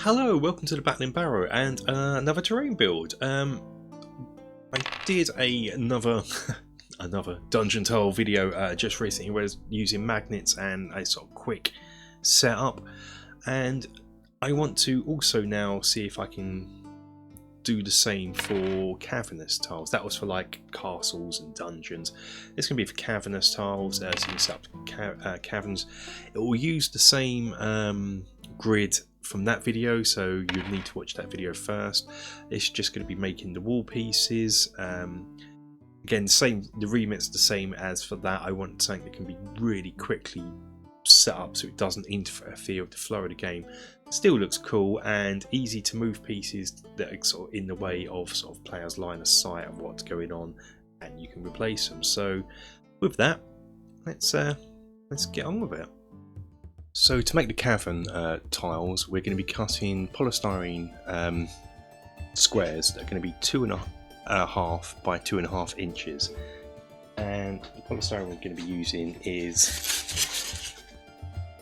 Hello, welcome to the Battling Barrow and another terrain build. I did another dungeon tile video just recently where I was using magnets and a sort of quick setup, and I want to also now see if I can do the same for cavernous tiles. That was for like castles and dungeons. It's going to be for cavernous tiles, so you can set up caverns. It will use the same grid from that video, so you'd need to watch that video first. It's just going to be making the wall pieces. Again, the remit's the same as for that. I want something that can be really quickly set up so it doesn't interfere with the flow of the game. Still looks cool and easy to move pieces that are sort of in the way of sort of players' line of sight of what's going on, and you can replace them. So with that, let's get on with it. So to make the cavern tiles, we're going to be cutting polystyrene squares that are going to be 2.5 by 2.5 inches. And the polystyrene we're going to be using is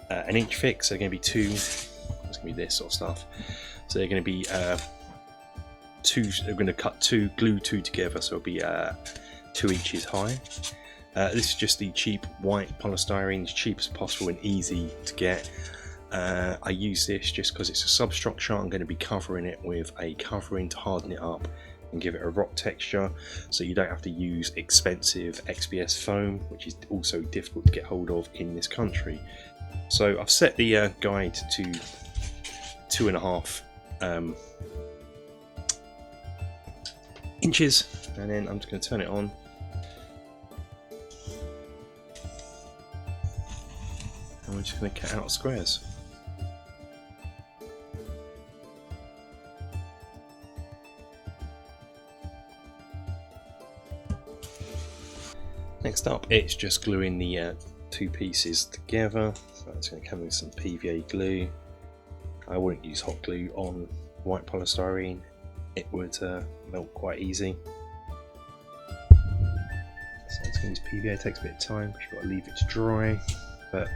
an inch thick, so they're going to be two. It's going to be this sort of stuff. So they're going to be two. They're going to glue two together, so it'll be 2 inches high. This is just the cheap white polystyrene, as cheap as possible and easy to get. I use this just because it's a substructure. I'm going to be covering it with a covering to harden it up and give it a rock texture, so you don't have to use expensive XPS foam, which is also difficult to get hold of in this country. So I've set the guide to 2.5 inches, and then I'm just going to turn it on. And we're just going to cut out squares. Next up, it's just gluing the two pieces together. So it's going to come with some PVA glue. I wouldn't use hot glue on white polystyrene, it would melt quite easy. So it's going to use PVA, it takes a bit of time because you've got to leave it to dry, but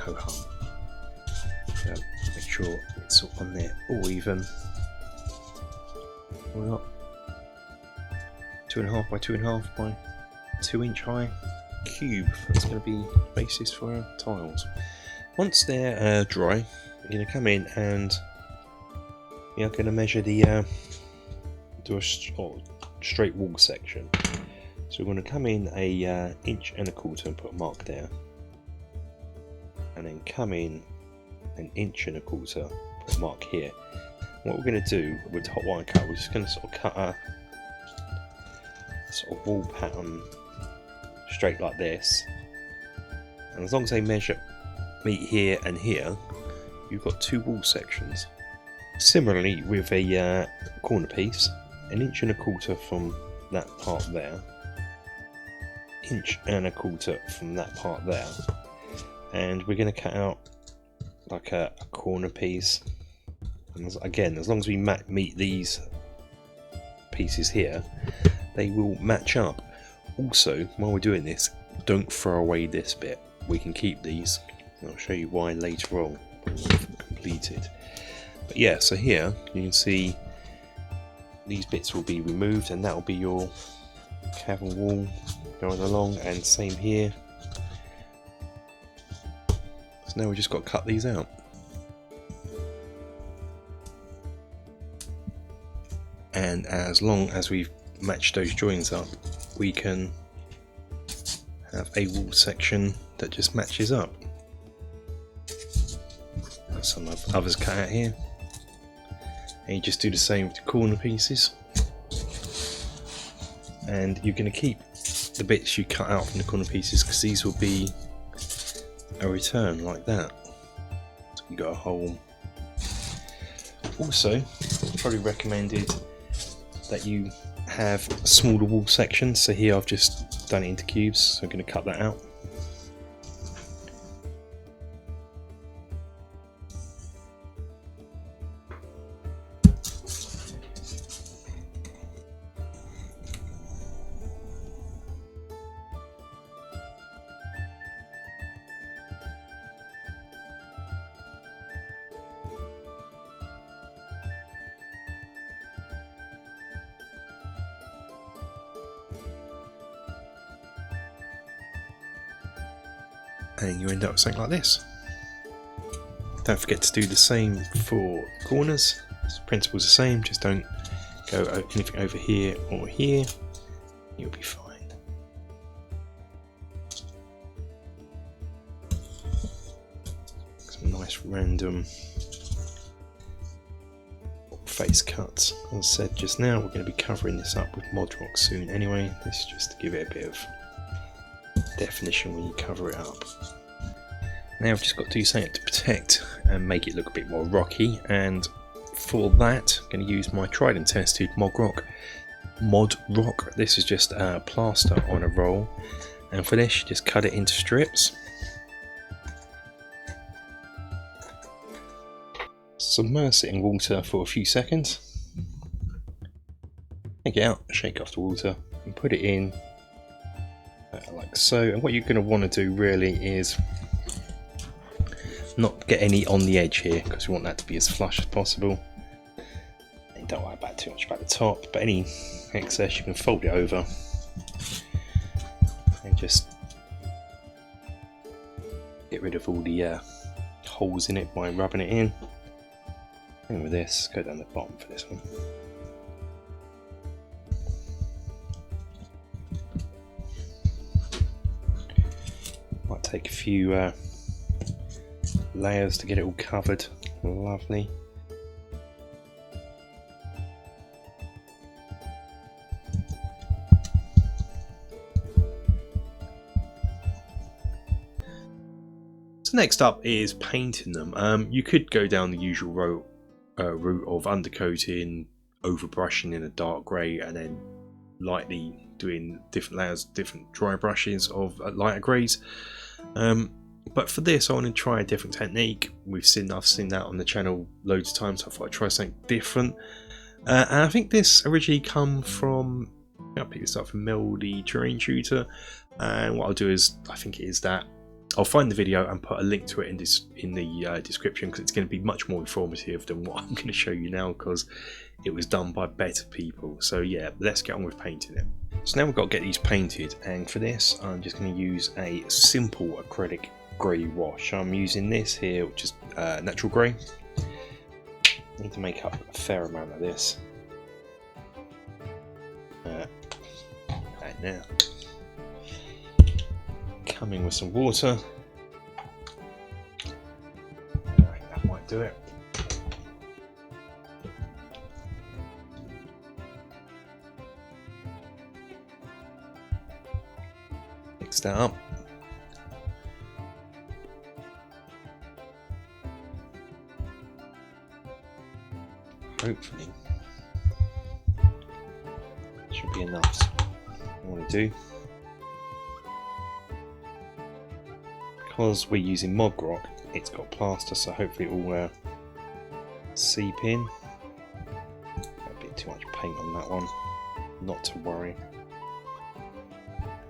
no harm. So make sure it's all on there all even. We've got 2.5 by 2.5 by 2 inch high cube. That's going to be the basis for our tiles. Once they're dry, we're going to come in and we are going to measure the straight wall section. So we're going to come in a inch and a quarter and put a mark there, and then come in an inch and a quarter, put a mark here. What we're going to do with the hot wire cut, we're just going to sort of cut a sort of wall pattern straight like this, and as long as they meet here and here, you've got two wall sections. Similarly with a corner piece, an inch and a quarter from that part there, inch and a quarter from that part there, and we're going to cut out like a corner piece. And again, as long as we meet these pieces here, they will match up. Also, while we're doing this, don't throw away this bit. We can keep these. I'll show you why later on when we've completed. But yeah, so here you can see these bits will be removed, and that will be your cavern wall going along, and same here. So now we just got to cut these out. And as long as we've matched those joins up, we can have a wall section that just matches up. There's some others cut out here, and you just do the same with the corner pieces, and you're going to keep the bits you cut out from the corner pieces because these will be a return like that. So you got a hole. Also, it's probably recommended that you have smaller wall sections, so here I've just done it into cubes, so I'm going to cut that out. and you end up with something like this. Don't forget to do the same for corners. The principle's the same, just don't go anything over here or here. You'll be fine. Some nice random face cuts. As I said just now, we're going to be covering this up with mod rock soon anyway. This is just to give it a bit of definition when you cover it up. Now I've just got to do something to protect and make it look a bit more rocky, and for that I'm going to use my tried and tested mod rock. This is just a plaster on a roll, and for this you just cut it into strips. Submerge it in water for a few seconds. Take it out, shake off the water, and put it in like so. And what you're going to want to do really is not get any on the edge here, because we want that to be as flush as possible. And don't worry about too much about the top, but any excess you can fold it over and just get rid of all the holes in it by rubbing it in. And with this, go down the bottom for this one. Might take a few layers to get it all covered. Lovely. So next up is painting them. You could go down the usual route of undercoating, overbrushing in a dark grey, and then lightly doing different layers, different dry brushes of lighter greys. But for this I want to try a different technique. I've seen that on the channel loads of times, so I thought I'd try something different. And I think this originally come from, I picked this up from Melody Terrain Tutor, and what I'll do is, I think it is that I'll find the video and put a link to it in the description, because it's going to be much more informative than what I'm going to show you now, because it was done by better people. So yeah, let's get on with painting it. So now we've got to get these painted, and for this I'm just going to use a simple acrylic grey wash. I'm using this here, which is natural grey. I need to make up a fair amount of this. And now, coming with some water. That might do it. Mix that up. Hopefully, should be enough. So what I want to do, because we're using mod rock, it's got plaster, so hopefully it will seep in. A bit too much paint on that one, not to worry.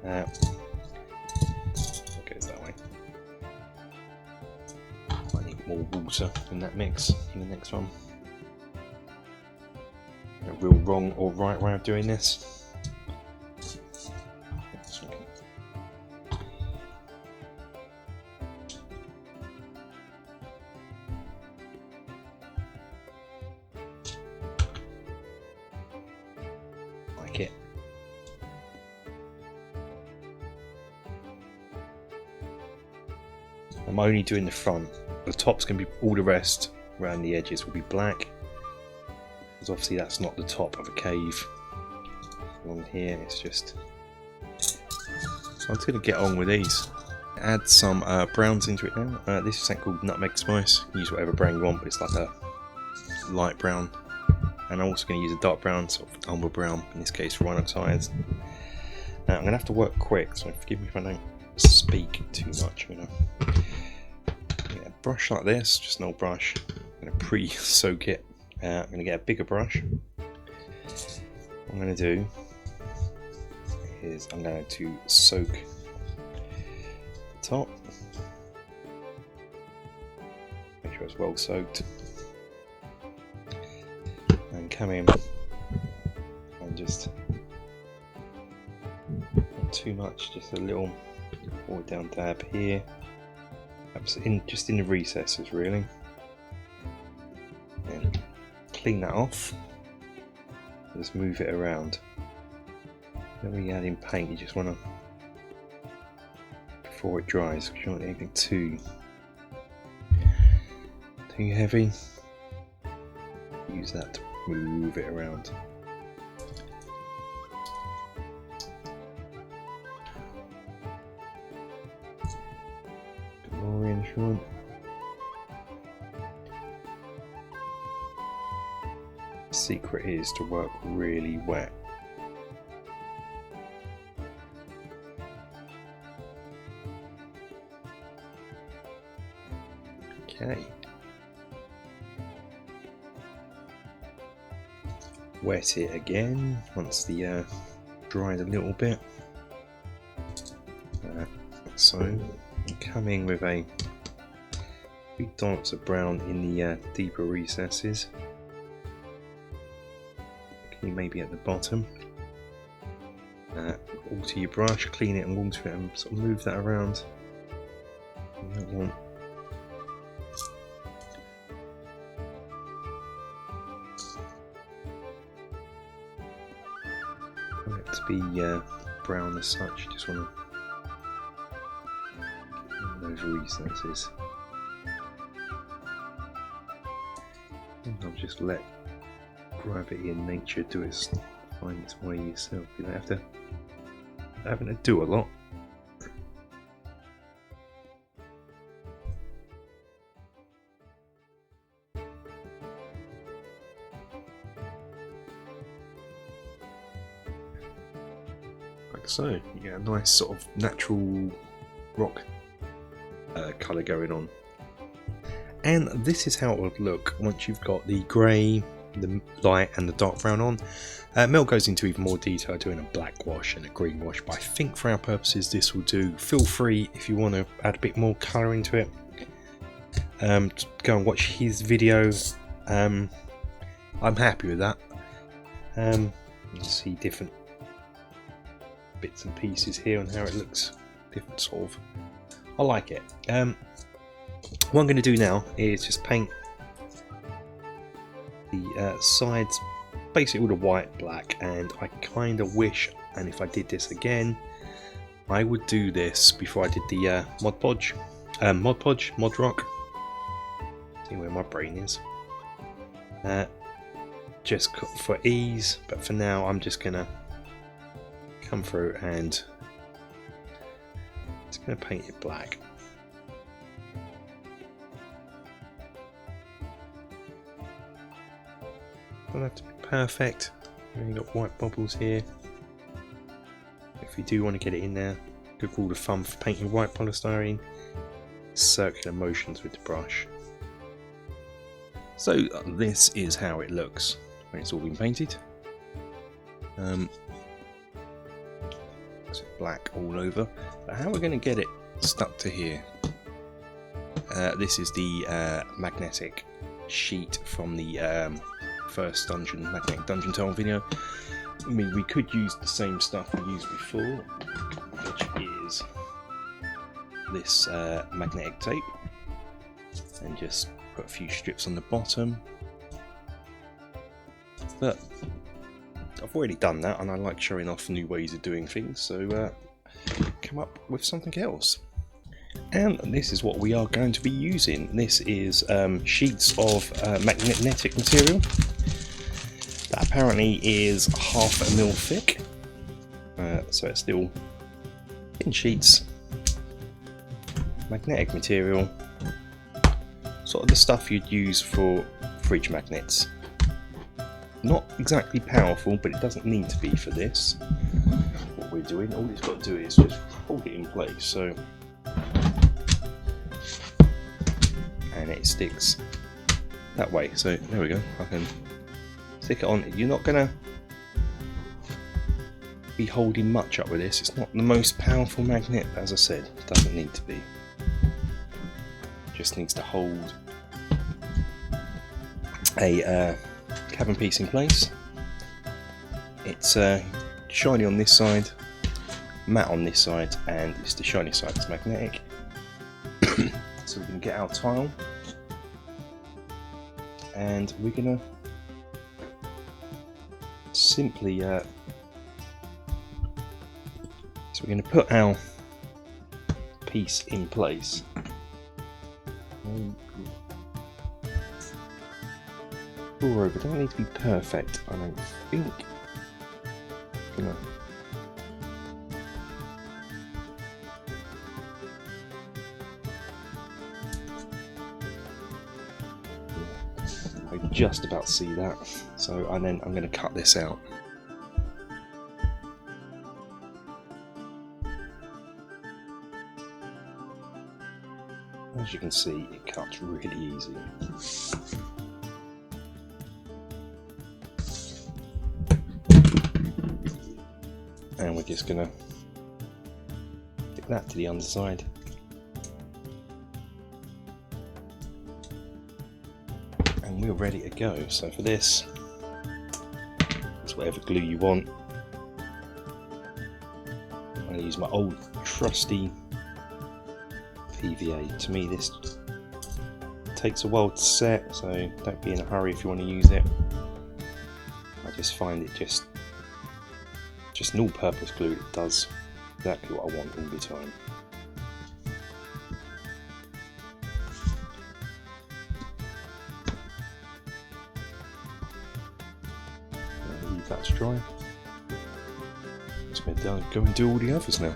It goes that way. I need more water in that mix in the next one. A real wrong or right way of doing this. Like it. I'm only doing the front. The top's going to be, all the rest around the edges will be black. Because obviously that's not the top of a cave. Along here it's just... So I'm just going to get on with these. Add some browns into it now. This is something called nutmeg spice. Use whatever brown you want, but it's like a light brown. And I'm also going to use a dark brown, sort of umber brown, in this case for Rhinox eyes. Now I'm going to have to work quick, so forgive me if I don't speak too much. I'm going to get a brush like this, just an old brush. I'm going to pre-soak it. I'm going to get a bigger brush. What I'm going to do is I'm going to soak the top. Make sure it's well soaked. And come in and just, not too much, just a little, all down dab here. just in the recesses really. And clean that off. Just move it around. When you add in paint, you just want to, before it dries, you don't want anything too heavy. Use that to move it around. More insurance. The secret is to work really wet. Okay. Wet it again once the dried a little bit. So come in with a big dots of brown in the deeper recesses. Okay, maybe at the bottom. Water your brush, clean it and water it, and sort of move that around. You don't want it to be brown as such. Just want to those recesses. And I'll just let gravity and nature find its way yourself. You don't have to having to do a lot. Like so, you get a nice sort of natural rock colour going on. And this is how it would look once you've got the grey, the light and the dark brown on. Mel goes into even more detail doing a black wash and a green wash, but I think for our purposes this will do. Feel free if you want to add a bit more colour into it, go and watch his video. I'm happy with that. You see different bits and pieces here and how it looks, different sort of, I like it. What I'm going to do now is just paint the sides, basically all the white, black, and I kind of wish, and if I did this again, I would do this before I did the Mod Rock. See where my brain is. Just for ease, but for now I'm just gonna come through and just gonna paint it black. Don't have to be perfect. You've got white bubbles here. If you do want to get it in there, good rule of thumb for painting white polystyrene: circular motions with the brush. So this is how it looks when it's all been painted. It's black all over. But how we're going to get it stuck to here? This is the magnetic sheet from the first magnetic dungeon tile video. I mean, we could use the same stuff we used before, which is this magnetic tape, and just put a few strips on the bottom. But I've already done that, and I like showing off new ways of doing things, so come up with something else. And this is what we are going to be using. This is sheets of magnetic material that apparently is 1/2 mil thick, so it's still in sheets. Magnetic material, sort of the stuff you'd use for fridge magnets. Not exactly powerful, but it doesn't need to be for this. What we're doing, all it's got to do is just hold it in place, so, and it sticks that way. So there we go. I can stick it on. You're not gonna be holding much up with this. It's not the most powerful magnet, but as I said, it doesn't need to be. It just needs to hold a Cavern piece in place. It's shiny on this side, matte on this side, and it's the shiny side that's magnetic. So can get our tile, and we're gonna simply so we're gonna put our piece in place. Moreover, don't need to be perfect, I don't think. Gonna I just about see that, so and then I'm going to cut this out. As you can see, it cuts really easy. And we're just going to stick that to the underside. And we're ready to go. So for this, it's whatever glue you want. I'm going to use my old trusty PVA. To me this takes a while to set, so don't be in a hurry if you want to use it. I just find it just an all-purpose glue that does exactly what I want all the time. Leave that to dry. Just going to go and do all the others now.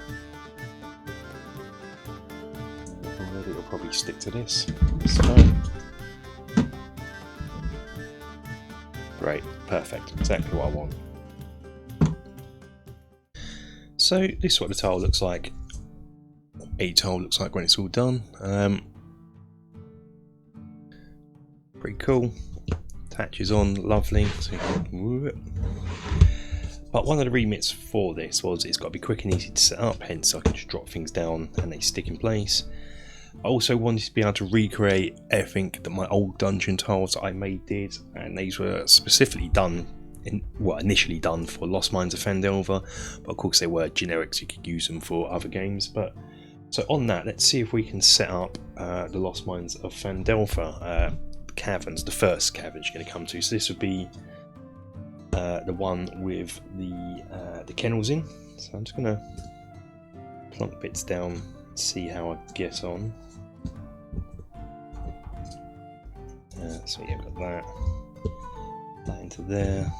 It'll probably stick to this. So, great, perfect, exactly what I want. So this is what the tile looks like. A tile looks like when it's all done. Pretty cool. Attaches on, lovely. So but one of the remits for this was it's got to be quick and easy to set up, hence I can just drop things down and they stick in place. I also wanted to be able to recreate everything that my old dungeon tiles that I made did, and these were specifically done, initially done for Lost Mines of Phandelver, but of course they were generics, you could use them for other games. But so on that, let's see if we can set up the Lost Mines of Phandelver caverns, the first cavern you're going to come to. So this would be the one with the kennels in. So I'm just going to plunk bits down, see how I get on. So yeah, we've got that into there.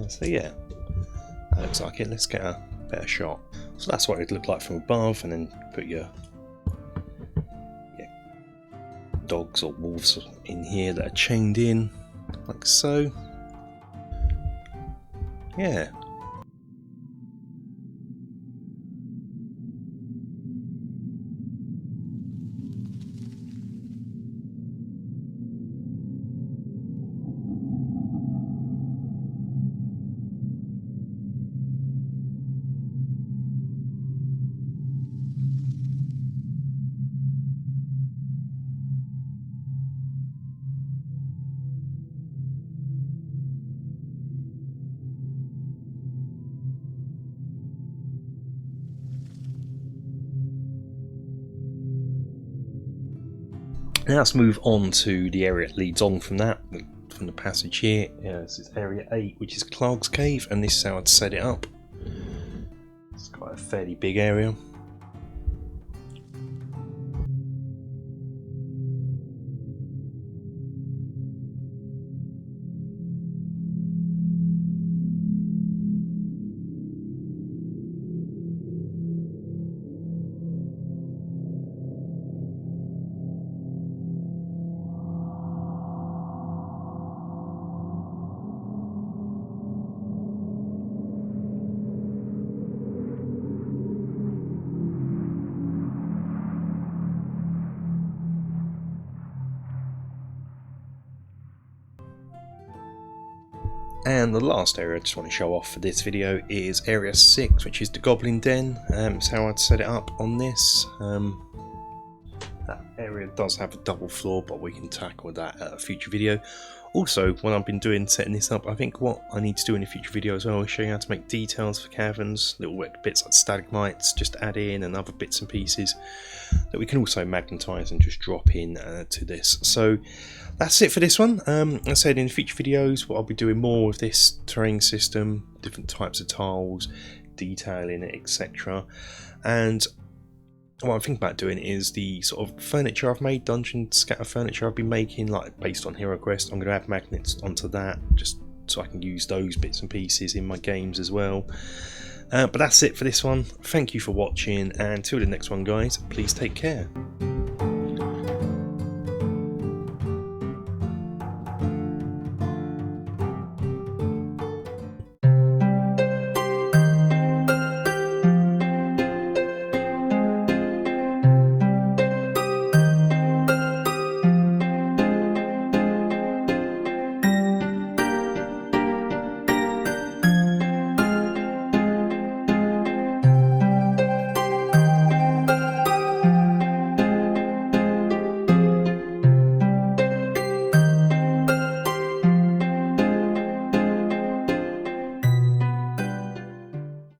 So yeah, that looks like it. Let's get a better shot. So that's what it'd look like from above, and then put your dogs or wolves in here that are chained in, like so. Yeah. Now let's move on to the area that leads on from that, from the passage here. This is area 8, which is Clark's Cave, and this is how I'd set it up. It's quite a fairly big area. And the last area I just want to show off for this video is area 6, which is the Goblin Den. It's how I'd set it up on this. That area does have a double floor, but we can tackle that at a future video. Also, when I've been setting this up, I think what I need to do in a future video as well is show you how to make details for caverns, little bits like stalagmites, just add in, and other bits and pieces that we can also magnetise and just drop in to this. So that's it for this one. As I said, in future videos, what I'll be doing more of this terrain system, different types of tiles, detailing it, etc. And what I'm thinking about doing is the sort of furniture I've made, dungeon scatter furniture I've been making, like based on Hero Quest. I'm going to add magnets onto that, just so I can use those bits and pieces in my games as well. But that's it for this one. Thank you for watching, and until the next one, guys, please take care.